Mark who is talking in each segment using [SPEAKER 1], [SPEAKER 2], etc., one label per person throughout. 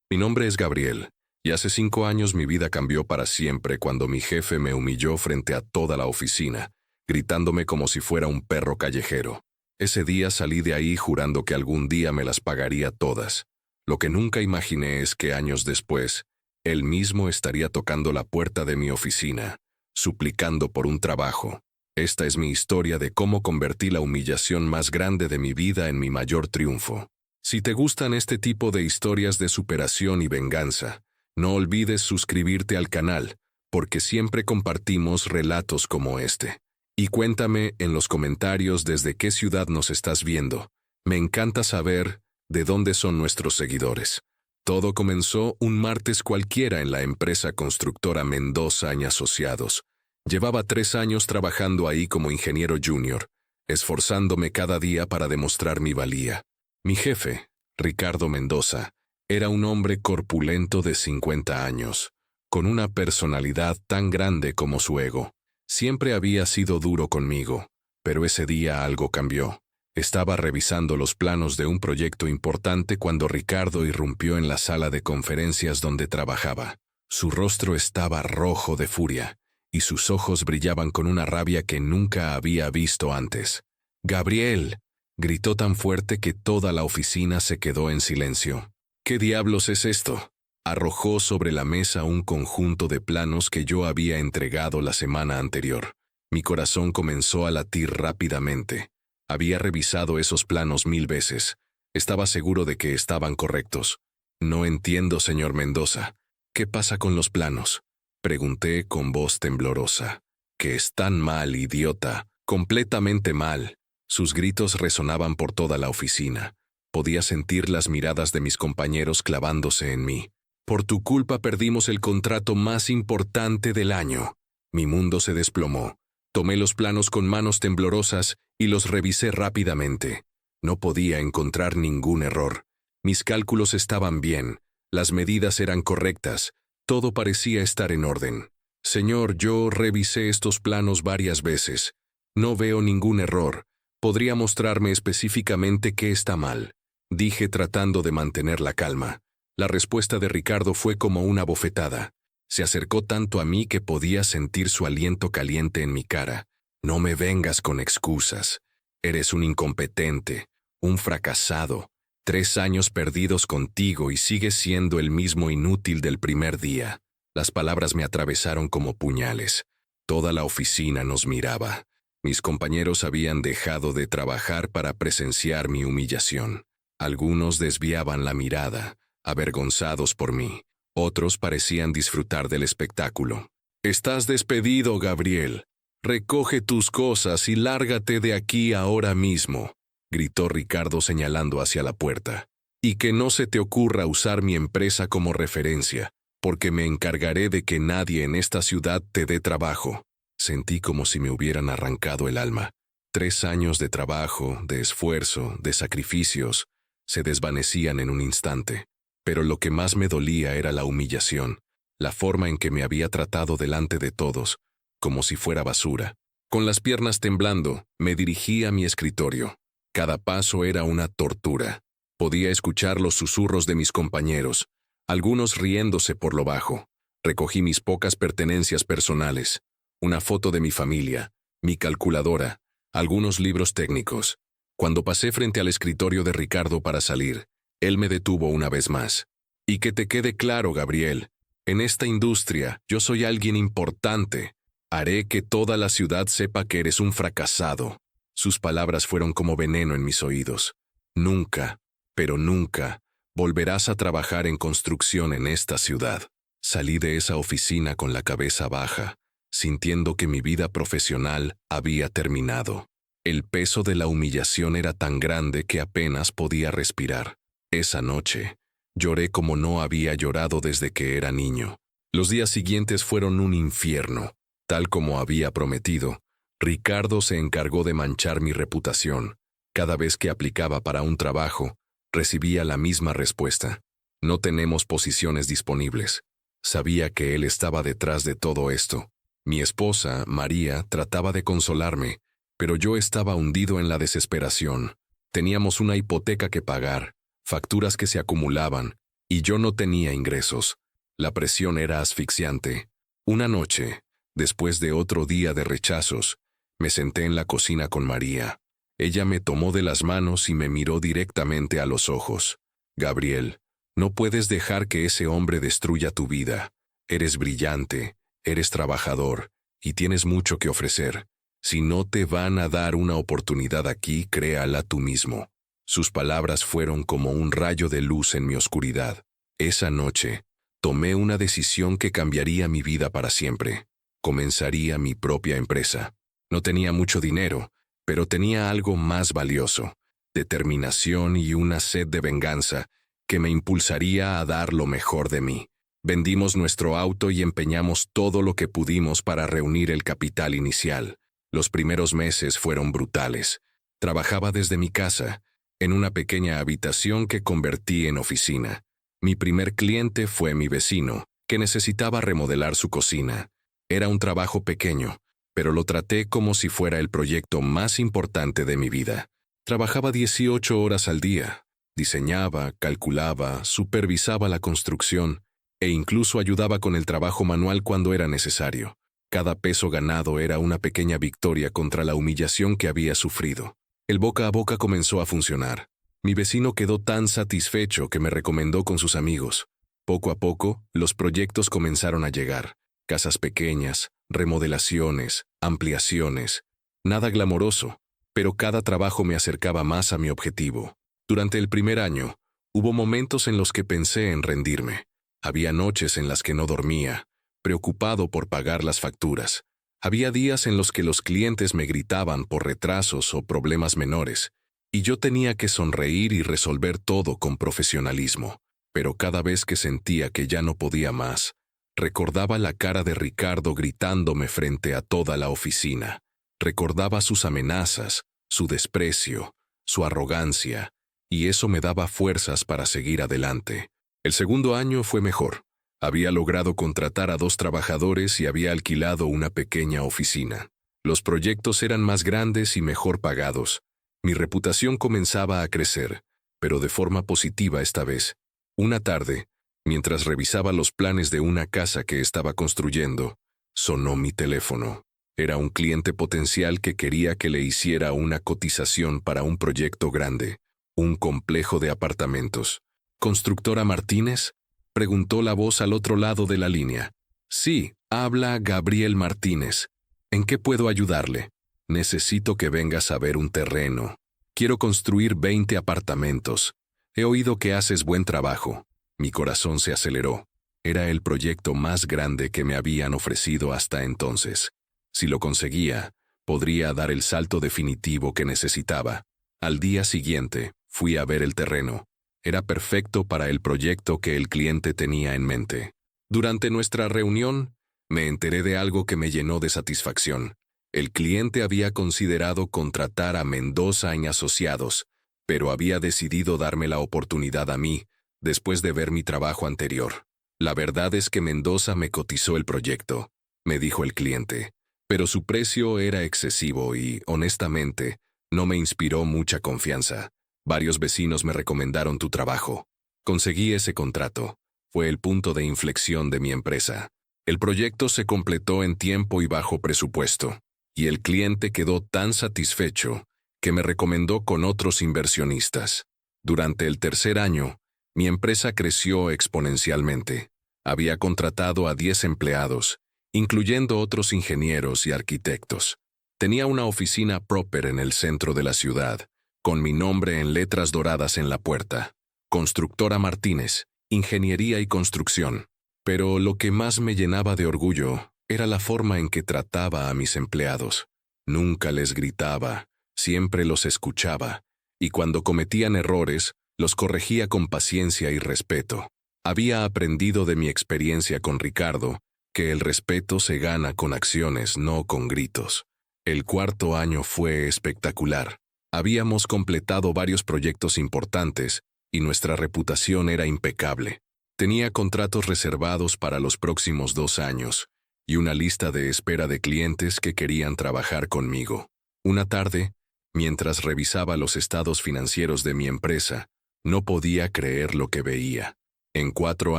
[SPEAKER 1] Mi nombre es Gabriel, y hace 5 años mi vida cambió para siempre cuando mi jefe me humilló frente a toda la oficina, gritándome como si fuera un perro callejero. Ese día salí de ahí jurando que algún día me las pagaría todas. Lo que nunca imaginé es que años después, él mismo estaría tocando la puerta de mi oficina, suplicando por un trabajo. Esta es mi historia de cómo convertí la humillación más grande de mi vida en mi mayor triunfo. Si te gustan este tipo de historias de superación y venganza, no olvides suscribirte al canal, porque siempre compartimos relatos como este. Y cuéntame en los comentarios desde qué ciudad nos estás viendo. Me encanta saber de dónde son nuestros seguidores. Todo comenzó un martes cualquiera en la empresa constructora Mendoza y Asociados. Llevaba 3 años trabajando ahí como ingeniero junior, esforzándome cada día para demostrar mi valía. Mi jefe, Ricardo Mendoza, era un hombre corpulento de 50 años, con una personalidad tan grande como su ego. Siempre había sido duro conmigo, pero ese día algo cambió. Estaba revisando los planos de un proyecto importante cuando Ricardo irrumpió en la sala de conferencias donde trabajaba. Su rostro estaba rojo de furia, y sus ojos brillaban con una rabia que nunca había visto antes. «¡Gabriel!», gritó tan fuerte que toda la oficina se quedó en silencio. «¿Qué diablos es esto?». Arrojó sobre la mesa un conjunto de planos que yo había entregado la semana anterior. Mi corazón comenzó a latir rápidamente. Había revisado esos planos 1000 veces. Estaba seguro de que estaban correctos. «No entiendo, señor Mendoza. ¿Qué pasa con los planos?», pregunté con voz temblorosa. «Que están mal, idiota. Completamente mal». Sus gritos resonaban por toda la oficina. Podía sentir las miradas de mis compañeros clavándose en mí. «Por tu culpa perdimos el contrato más importante del año». Mi mundo se desplomó. Tomé los planos con manos temblorosas y los revisé rápidamente. No podía encontrar ningún error. Mis cálculos estaban bien. Las medidas eran correctas. Todo parecía estar en orden. «Señor, yo revisé estos planos varias veces. No veo ningún error. ¿Podría mostrarme específicamente qué está mal?», dije tratando de mantener la calma. La respuesta de Ricardo fue como una bofetada. Se acercó tanto a mí que podía sentir su aliento caliente en mi cara. «No me vengas con excusas. Eres un incompetente, un fracasado. 3 años perdidos contigo y sigues siendo el mismo inútil del primer día». Las palabras me atravesaron como puñales. Toda la oficina nos miraba. Mis compañeros habían dejado de trabajar para presenciar mi humillación. Algunos desviaban la mirada, avergonzados por mí. Otros parecían disfrutar del espectáculo. «Estás despedido, Gabriel. Recoge tus cosas y lárgate de aquí ahora mismo», gritó Ricardo señalando hacia la puerta. «Y que no se te ocurra usar mi empresa como referencia, porque me encargaré de que nadie en esta ciudad te dé trabajo». Sentí como si me hubieran arrancado el alma. 3 años de trabajo, de esfuerzo, de sacrificios, se desvanecían en un instante. Pero lo que más me dolía era la humillación, la forma en que me había tratado delante de todos, como si fuera basura. Con las piernas temblando, me dirigí a mi escritorio. Cada paso era una tortura. Podía escuchar los susurros de mis compañeros, algunos riéndose por lo bajo. Recogí mis pocas pertenencias personales, una foto de mi familia, mi calculadora, algunos libros técnicos. Cuando pasé frente al escritorio de Ricardo para salir, él me detuvo una vez más. «Y que te quede claro, Gabriel, en esta industria yo soy alguien importante. Haré que toda la ciudad sepa que eres un fracasado». Sus palabras fueron como veneno en mis oídos. «Nunca, pero nunca, volverás a trabajar en construcción en esta ciudad». Salí de esa oficina con la cabeza baja, sintiendo que mi vida profesional había terminado. El peso de la humillación era tan grande que apenas podía respirar. Esa noche, lloré como no había llorado desde que era niño. Los días siguientes fueron un infierno. Tal como había prometido, Ricardo se encargó de manchar mi reputación. Cada vez que aplicaba para un trabajo, recibía la misma respuesta: «No tenemos posiciones disponibles». Sabía que él estaba detrás de todo esto. Mi esposa, María, trataba de consolarme, pero yo estaba hundido en la desesperación. Teníamos una hipoteca que pagar, facturas que se acumulaban, Y yo no tenía ingresos. La presión era asfixiante. Una noche, después de otro día de rechazos, me senté en la cocina con María. Ella me tomó de las manos y me miró directamente a los ojos. Gabriel, no puedes dejar que ese hombre destruya tu vida. Eres brillante, eres trabajador, y tienes mucho que ofrecer. Si no te van a dar una oportunidad aquí, créala tú mismo. Sus palabras fueron como un rayo de luz en mi oscuridad. Esa noche, tomé una decisión que cambiaría mi vida para siempre. Comenzaría mi propia empresa. No tenía mucho dinero, pero tenía algo más valioso: determinación y una sed de venganza que me impulsaría a dar lo mejor de mí. Vendimos nuestro auto y empeñamos todo lo que pudimos para reunir el capital inicial. Los primeros meses fueron brutales. Trabajaba desde mi casa, en una pequeña habitación que convertí en oficina. Mi primer cliente fue mi vecino, que necesitaba remodelar su cocina. Era un trabajo pequeño, pero lo traté como si fuera el proyecto más importante de mi vida. Trabajaba 18 horas al día. Diseñaba, calculaba, supervisaba la construcción e incluso ayudaba con el trabajo manual cuando era necesario. Cada peso ganado era una pequeña victoria contra la humillación que había sufrido. El boca a boca comenzó a funcionar. Mi vecino quedó tan satisfecho que me recomendó con sus amigos. Poco a poco, los proyectos comenzaron a llegar. Casas pequeñas, remodelaciones, ampliaciones. Nada glamoroso, pero cada trabajo me acercaba más a mi objetivo. Durante el primer año, hubo momentos en los que pensé en rendirme. Había noches en las que no dormía, preocupado por pagar las facturas. Había días en los que los clientes me gritaban por retrasos o problemas menores, y yo tenía que sonreír y resolver todo con profesionalismo. Pero cada vez que sentía que ya no podía más, recordaba la cara de Ricardo gritándome frente a toda la oficina. Recordaba sus amenazas, su desprecio, su arrogancia, y eso me daba fuerzas para seguir adelante. El segundo año fue mejor. Había logrado contratar a 2 trabajadores y había alquilado una pequeña oficina. Los proyectos eran más grandes y mejor pagados. Mi reputación comenzaba a crecer, pero de forma positiva esta vez. Una tarde, mientras revisaba los planes de una casa que estaba construyendo, sonó mi teléfono. Era un cliente potencial que quería que le hiciera una cotización para un proyecto grande, un complejo de apartamentos. ¿Constructora Martínez?, preguntó la voz al otro lado de la línea. Sí, habla Gabriel Martínez. ¿En qué puedo ayudarle? Necesito que vengas a ver un terreno. Quiero construir 20 apartamentos. He oído que haces buen trabajo. Mi corazón se aceleró. Era el proyecto más grande que me habían ofrecido hasta entonces. Si lo conseguía, podría dar el salto definitivo que necesitaba. Al día siguiente, fui a ver el terreno. Era perfecto para el proyecto que el cliente tenía en mente. Durante nuestra reunión, me enteré de algo que me llenó de satisfacción. El cliente había considerado contratar a Mendoza y Asociados, pero había decidido darme la oportunidad a mí, después de ver mi trabajo anterior. La verdad es que Mendoza me cotizó el proyecto, me dijo el cliente, pero su precio era excesivo y, honestamente, no me inspiró mucha confianza. Varios vecinos me recomendaron tu trabajo. Conseguí ese contrato. Fue el punto de inflexión de mi empresa. El proyecto se completó en tiempo y bajo presupuesto, y el cliente quedó tan satisfecho que me recomendó con otros inversionistas. Durante el tercer año, mi empresa creció exponencialmente. Había contratado a 10 empleados, incluyendo otros ingenieros y arquitectos. Tenía una oficina proper en el centro de la ciudad, con mi nombre en letras doradas en la puerta. Constructora Martínez, Ingeniería y Construcción. Pero lo que más me llenaba de orgullo era la forma en que trataba a mis empleados. Nunca les gritaba, siempre los escuchaba, y cuando cometían errores, los corregía con paciencia y respeto. Había aprendido de mi experiencia con Ricardo que el respeto se gana con acciones, no con gritos. El cuarto año fue espectacular. Habíamos completado varios proyectos importantes y nuestra reputación era impecable. Tenía contratos reservados para los próximos 2 años y una lista de espera de clientes que querían trabajar conmigo. Una tarde, mientras revisaba los estados financieros de mi empresa, no podía creer lo que veía. En 4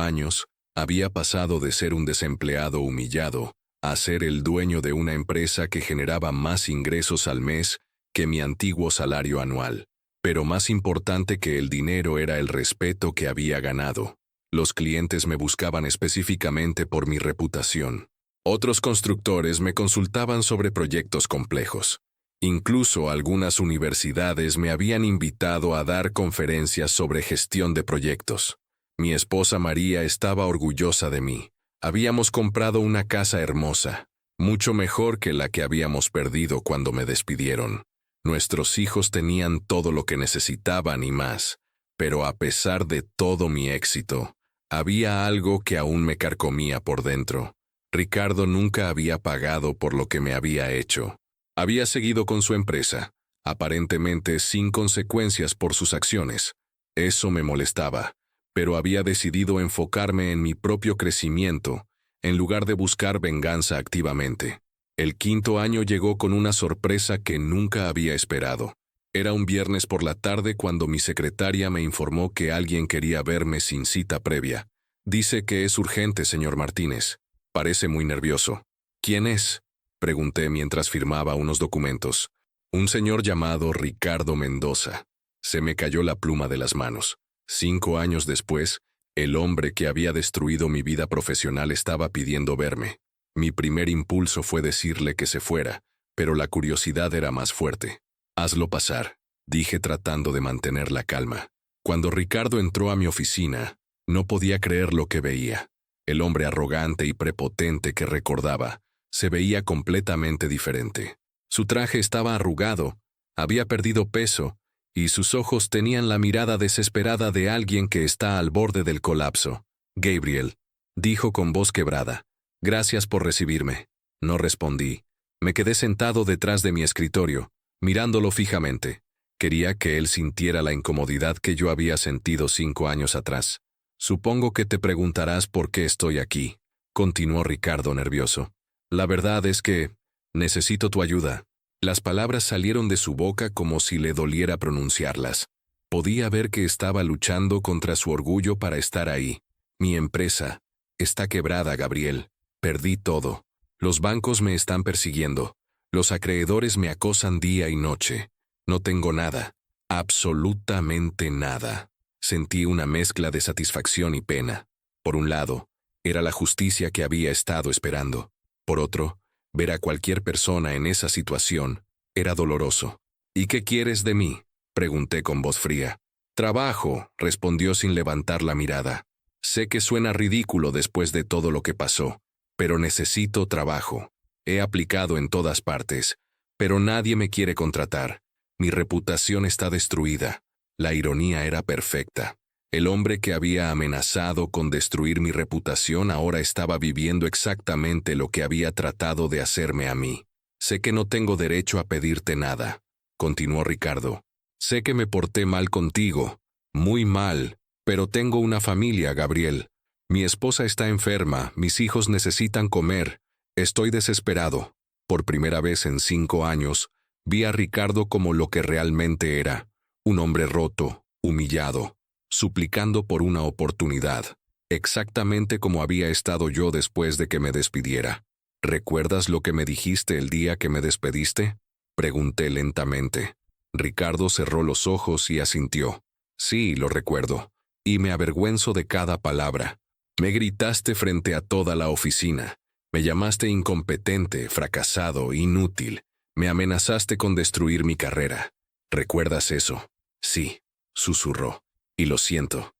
[SPEAKER 1] años, había pasado de ser un desempleado humillado a ser el dueño de una empresa que generaba más ingresos al mes que mi antiguo salario anual. Pero más importante que el dinero era el respeto que había ganado. Los clientes me buscaban específicamente por mi reputación. Otros constructores me consultaban sobre proyectos complejos. Incluso algunas universidades me habían invitado a dar conferencias sobre gestión de proyectos. Mi esposa María estaba orgullosa de mí. Habíamos comprado una casa hermosa, mucho mejor que la que habíamos perdido cuando me despidieron. Nuestros hijos tenían todo lo que necesitaban y más, pero a pesar de todo mi éxito, había algo que aún me carcomía por dentro. Ricardo nunca había pagado por lo que me había hecho. Había seguido con su empresa, aparentemente sin consecuencias por sus acciones. Eso me molestaba, pero había decidido enfocarme en mi propio crecimiento, en lugar de buscar venganza activamente. El 5.º año llegó con una sorpresa que nunca había esperado. Era un viernes por la tarde cuando mi secretaria me informó que alguien quería verme sin cita previa. Dice que es urgente, señor Martínez. Parece muy nervioso. ¿Quién es?, pregunté mientras firmaba unos documentos. Un señor llamado Ricardo Mendoza. Se me cayó la pluma de las manos. 5 años después, el hombre que había destruido mi vida profesional estaba pidiendo verme. Mi primer impulso fue decirle que se fuera, pero la curiosidad era más fuerte. «Hazlo pasar», dije tratando de mantener la calma. Cuando Ricardo entró a mi oficina, no podía creer lo que veía. El hombre arrogante y prepotente que recordaba se veía completamente diferente. Su traje estaba arrugado, había perdido peso, y sus ojos tenían la mirada desesperada de alguien que está al borde del colapso. «Gabriel», dijo con voz quebrada. «Gracias por recibirme». No respondí. Me quedé sentado detrás de mi escritorio, mirándolo fijamente. Quería que él sintiera la incomodidad que yo había sentido 5 años atrás. «Supongo que te preguntarás por qué estoy aquí», continuó Ricardo nervioso. «La verdad es que necesito tu ayuda». Las palabras salieron de su boca como si le doliera pronunciarlas. Podía ver que estaba luchando contra su orgullo para estar ahí. «Mi empresa está quebrada, Gabriel. Perdí todo. Los bancos me están persiguiendo. Los acreedores me acosan día y noche. No tengo nada. Absolutamente nada». Sentí una mezcla de satisfacción y pena. Por un lado, era la justicia que había estado esperando. Por otro, ver a cualquier persona en esa situación era doloroso. «¿Y qué quieres de mí?», pregunté con voz fría. «Trabajo», respondió sin levantar la mirada. «Sé que suena ridículo después de todo lo que pasó, pero necesito trabajo. He aplicado en todas partes, pero nadie me quiere contratar. Mi reputación está destruida». La ironía era perfecta. El hombre que había amenazado con destruir mi reputación ahora estaba viviendo exactamente lo que había tratado de hacerme a mí. «Sé que no tengo derecho a pedirte nada», continuó Ricardo. «Sé que me porté mal contigo, muy mal, pero tengo una familia, Gabriel. Mi esposa está enferma, mis hijos necesitan comer. Estoy desesperado». Por primera vez en 5 años, vi a Ricardo como lo que realmente era. Un hombre roto, humillado, suplicando por una oportunidad, exactamente como había estado yo después de que me despidiera. «¿Recuerdas lo que me dijiste el día que me despediste?», pregunté lentamente. Ricardo cerró los ojos y asintió. «Sí, lo recuerdo, y me avergüenzo de cada palabra. Me gritaste frente a toda la oficina. Me llamaste incompetente, fracasado, inútil. Me amenazaste con destruir mi carrera. ¿Recuerdas eso?». «Sí», susurró. «Y lo siento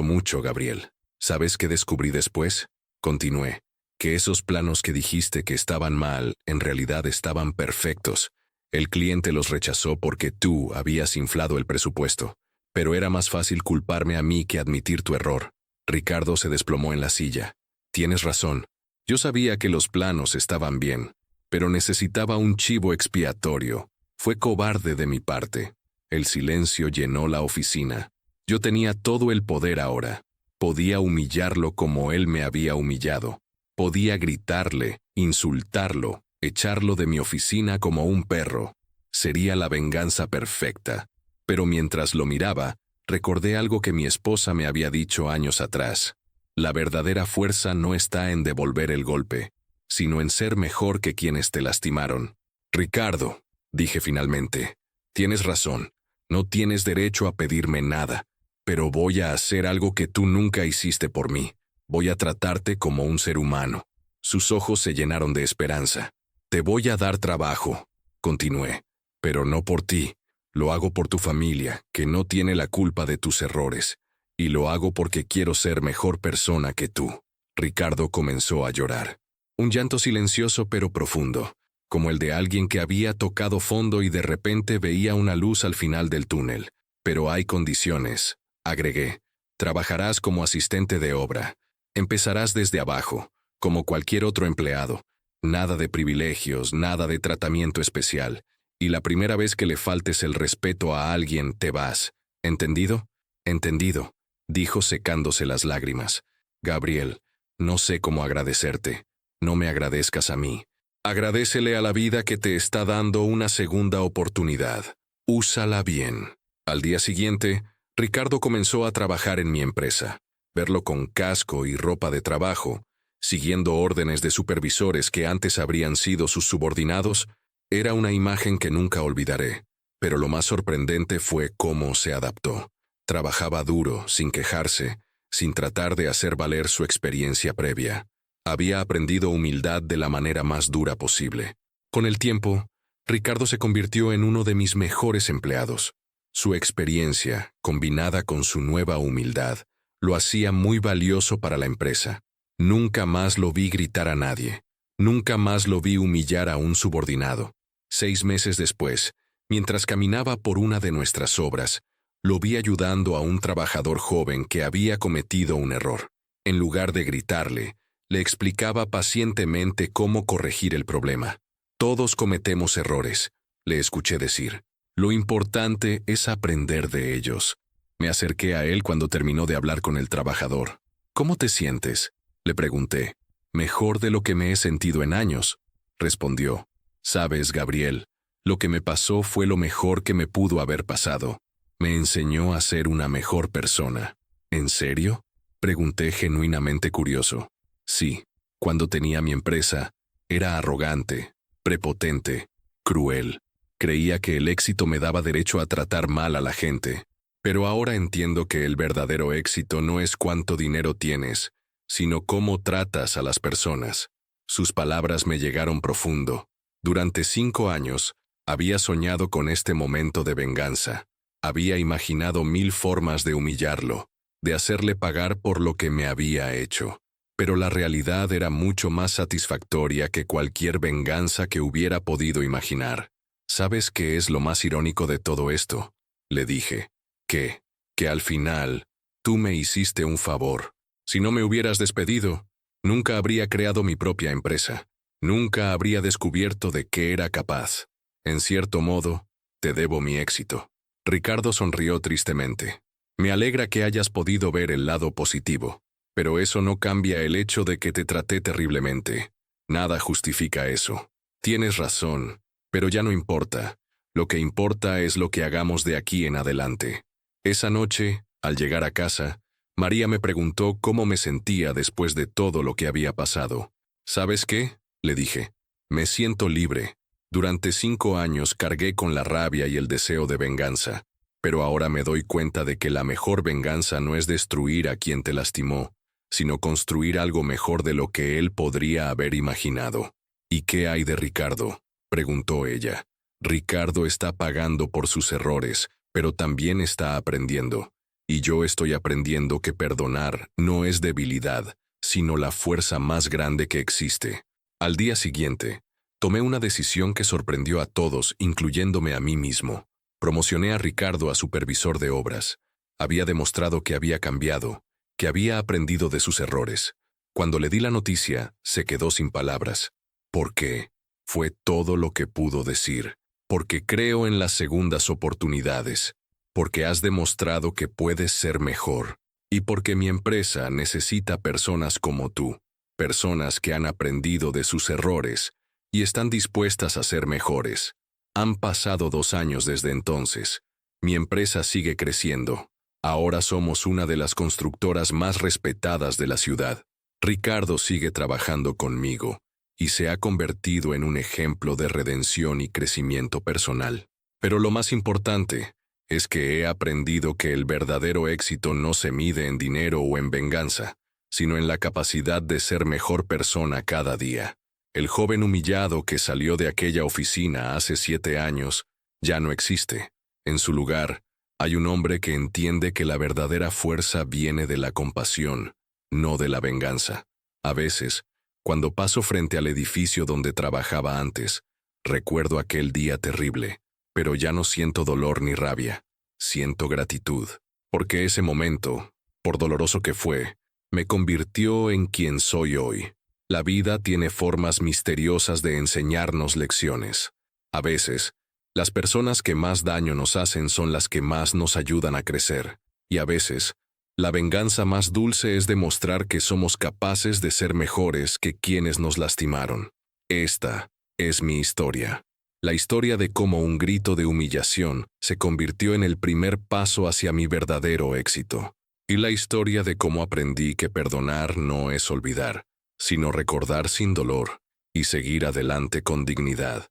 [SPEAKER 1] mucho, Gabriel». «¿Sabes qué descubrí después?», continué. «Que esos planos que dijiste que estaban mal, en realidad estaban perfectos. El cliente los rechazó porque tú habías inflado el presupuesto. Pero era más fácil culparme a mí que admitir tu error». Ricardo se desplomó en la silla. «Tienes razón. Yo sabía que los planos estaban bien, pero necesitaba un chivo expiatorio. Fue cobarde de mi parte». El silencio llenó la oficina. Yo tenía todo el poder ahora. Podía humillarlo como él me había humillado. Podía gritarle, insultarlo, echarlo de mi oficina como un perro. Sería la venganza perfecta. Pero mientras lo miraba, Recordé algo que mi esposa me había dicho años atrás. La verdadera fuerza no está en devolver el golpe, sino en ser mejor que quienes te lastimaron. Ricardo, dije finalmente, tienes razón, no tienes derecho a pedirme nada, pero voy a hacer algo que tú nunca hiciste por mí. Voy a tratarte como un ser humano. Sus ojos se llenaron de esperanza. Te voy a dar trabajo, continué, pero no por ti. Lo hago por tu familia, que no tiene la culpa de tus errores. Y lo hago porque quiero ser mejor persona que tú. Ricardo comenzó a llorar. Un llanto silencioso pero profundo, como el de alguien que había tocado fondo y de repente veía una luz al final del túnel. Pero hay condiciones, agregué. Trabajarás como asistente de obra. Empezarás desde abajo, como cualquier otro empleado. Nada de privilegios, nada de tratamiento especial. Y la primera vez que le faltes el respeto a alguien, te vas. ¿Entendido? Entendido, dijo secándose las lágrimas. Gabriel, no sé cómo agradecerte. No me agradezcas a mí. Agradécele a la vida que te está dando una segunda oportunidad. Úsala bien. Al día siguiente, Ricardo comenzó a trabajar en mi empresa. Verlo con casco y ropa de trabajo, siguiendo órdenes de supervisores que antes habrían sido sus subordinados, era una imagen que nunca olvidaré. Pero lo más sorprendente fue cómo se adaptó. Trabajaba duro, sin quejarse, sin tratar de hacer valer su experiencia previa. Había aprendido humildad de la manera más dura posible. Con el tiempo, Ricardo se convirtió en uno de mis mejores empleados. Su experiencia, combinada con su nueva humildad, lo hacía muy valioso para la empresa. Nunca más lo vi gritar a nadie. Nunca más lo vi humillar a un subordinado. 6 meses después, mientras caminaba por una de nuestras obras, lo vi ayudando a un trabajador joven que había cometido un error. En lugar de gritarle, le explicaba pacientemente cómo corregir el problema. Todos cometemos errores, le escuché decir. Lo importante es aprender de ellos. Me acerqué a él cuando terminó de hablar con el trabajador. ¿Cómo te sientes?, le pregunté. Mejor de lo que me he sentido en años, respondió. Sabes, Gabriel, lo que me pasó fue lo mejor que me pudo haber pasado. Me enseñó a ser una mejor persona. ¿En serio?, pregunté genuinamente curioso. Sí, cuando tenía mi empresa, era arrogante, prepotente, cruel. Creía que el éxito me daba derecho a tratar mal a la gente. Pero ahora entiendo que el verdadero éxito no es cuánto dinero tienes, sino cómo tratas a las personas. Sus palabras me llegaron profundo. Durante 5 años, había soñado con este momento de venganza. Había imaginado 1000 formas de humillarlo, de hacerle pagar por lo que me había hecho. Pero la realidad era mucho más satisfactoria que cualquier venganza que hubiera podido imaginar. ¿Sabes qué es lo más irónico de todo esto?, le dije. Que al final, tú me hiciste un favor. Si no me hubieras despedido, nunca habría creado mi propia empresa. Nunca habría descubierto de qué era capaz. En cierto modo, te debo mi éxito. Ricardo sonrió tristemente. Me alegra que hayas podido ver el lado positivo, pero eso no cambia el hecho de que te traté terriblemente. Nada justifica eso. Tienes razón, pero ya no importa. Lo que importa es lo que hagamos de aquí en adelante. Esa noche, al llegar a casa, María me preguntó cómo me sentía después de todo lo que había pasado. ¿Sabes qué?, le dije. Me siento libre. Durante 5 años cargué con la rabia y el deseo de venganza, pero ahora me doy cuenta de que la mejor venganza no es destruir a quien te lastimó, sino construir algo mejor de lo que él podría haber imaginado. ¿Y qué hay de Ricardo?, preguntó ella. Ricardo está pagando por sus errores, pero también está aprendiendo. Y yo estoy aprendiendo que perdonar no es debilidad, sino la fuerza más grande que existe. Al día siguiente, tomé una decisión que sorprendió a todos, incluyéndome a mí mismo. Promocioné a Ricardo a supervisor de obras. Había demostrado que había cambiado, que había aprendido de sus errores. Cuando le di la noticia, se quedó sin palabras. ¿Por qué? Fue todo lo que pudo decir. Porque creo en las segundas oportunidades. Porque has demostrado que puedes ser mejor. Y porque mi empresa necesita personas como tú. Personas que han aprendido de sus errores y están dispuestas a ser mejores. Han pasado 2 años desde entonces. Mi empresa sigue creciendo. Ahora somos una de las constructoras más respetadas de la ciudad. Ricardo sigue trabajando conmigo y se ha convertido en un ejemplo de redención y crecimiento personal. Pero lo más importante es que he aprendido que el verdadero éxito no se mide en dinero o en venganza, sino en la capacidad de ser mejor persona cada día. El joven humillado que salió de aquella oficina hace 7 años ya no existe. En su lugar, hay un hombre que entiende que la verdadera fuerza viene de la compasión, no de la venganza. A veces, cuando paso frente al edificio donde trabajaba antes, recuerdo aquel día terrible, pero ya no siento dolor ni rabia, siento gratitud, porque ese momento, por doloroso que fue, me convirtió en quien soy hoy. La vida tiene formas misteriosas de enseñarnos lecciones. A veces, las personas que más daño nos hacen son las que más nos ayudan a crecer, y a veces, la venganza más dulce es demostrar que somos capaces de ser mejores que quienes nos lastimaron. Esta es mi historia. La historia de cómo un grito de humillación se convirtió en el primer paso hacia mi verdadero éxito. Y la historia de cómo aprendí que perdonar no es olvidar, sino recordar sin dolor y seguir adelante con dignidad.